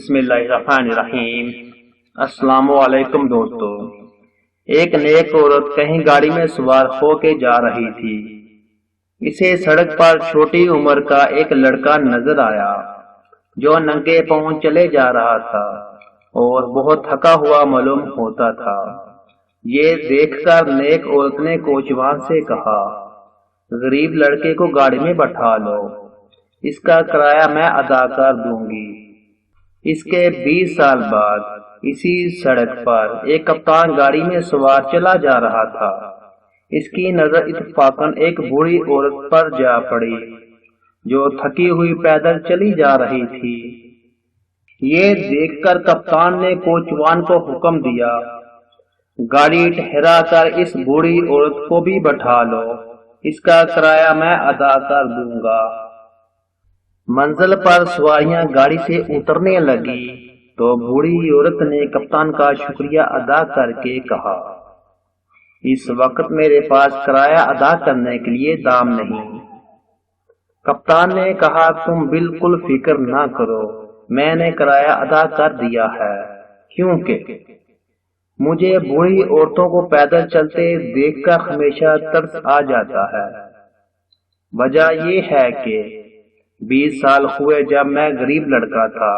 بسم اللہ الرحمن الرحیم۔ السلام علیکم دوستو۔ ایک نیک عورت کہیں گاڑی میں سوار ہو کے جا رہی تھی۔ اسے سڑک پر چھوٹی عمر کا ایک لڑکا نظر آیا جو ننگے پاؤں چلے جا رہا تھا اور بہت تھکا ہوا معلوم ہوتا تھا۔ یہ دیکھ کر نیک عورت نے کوچوان سے کہا، غریب لڑکے کو گاڑی میں بٹھا لو، اس کا کرایہ میں ادا کر دوں گی۔ اس کے 20 سال بعد اسی سڑک پر ایک کپتان گاڑی میں سوار چلا جا رہا تھا۔ اس کی نظر اتفاقاً ایک بوڑھی عورت پر جا پڑی جو تھکی ہوئی پیدل چلی جا رہی تھی۔ یہ دیکھ کر کپتان نے کوچوان کو حکم دیا، گاڑی ٹھہرا کر اس بوڑھی عورت کو بھی بٹھا لو، اس کا کرایہ میں ادا کر دوں گا۔ منزل پر سواریاں گاڑی سے اترنے لگی تو بوڑھی عورت نے کپتان کا شکریہ ادا کر کے کہا، اس وقت میرے پاس کرایہ ادا کرنے کے لیے دام نہیں۔ کپتان نے کہا، تم بالکل فکر نہ کرو، میں نے کرایہ ادا کر دیا ہے، کیونکہ مجھے بوڑھی عورتوں کو پیدل چلتے دیکھ کر ہمیشہ ترس آ جاتا ہے۔ وجہ یہ ہے کہ 20 سال ہوئے جب میں غریب لڑکا تھا،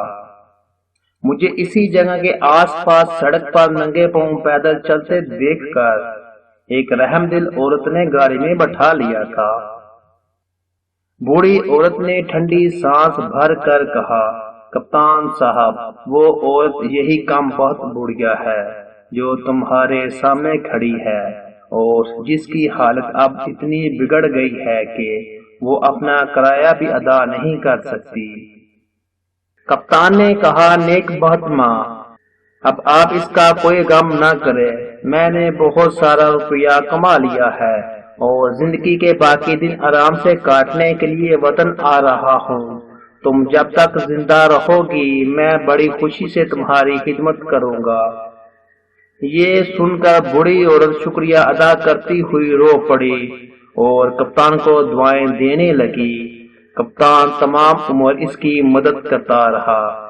مجھے اسی جگہ کے آس پاس سڑک پر ننگے پاؤں پیدل چلتے دیکھ کر ایک رحم دل عورت نے گاڑی میں بٹھا لیا تھا۔ بوڑھی عورت نے ٹھنڈی سانس بھر کر کہا، کپتان صاحب، وہ عورت یہی کام بہت بڑھیا ہے جو تمہارے سامنے کھڑی ہے اور جس کی حالت اب اتنی بگڑ گئی ہے کہ وہ اپنا کرایہ بھی ادا نہیں کر سکتی۔ کپتان نے کہا، نیک بخت ماں، اب آپ اس کا کوئی غم نہ کرے، میں نے بہت سارا روپیہ کما لیا ہے اور زندگی کے باقی دن آرام سے کاٹنے کے لیے وطن آ رہا ہوں۔ تم جب تک زندہ رہو گی میں بڑی خوشی سے تمہاری خدمت کروں گا۔ یہ سن کر بوڑھی عورت شکریہ ادا کرتی ہوئی رو پڑی اور کپتان کو دعائیں دینے لگی۔ کپتان تمام عمر اس کی مدد کرتا رہا۔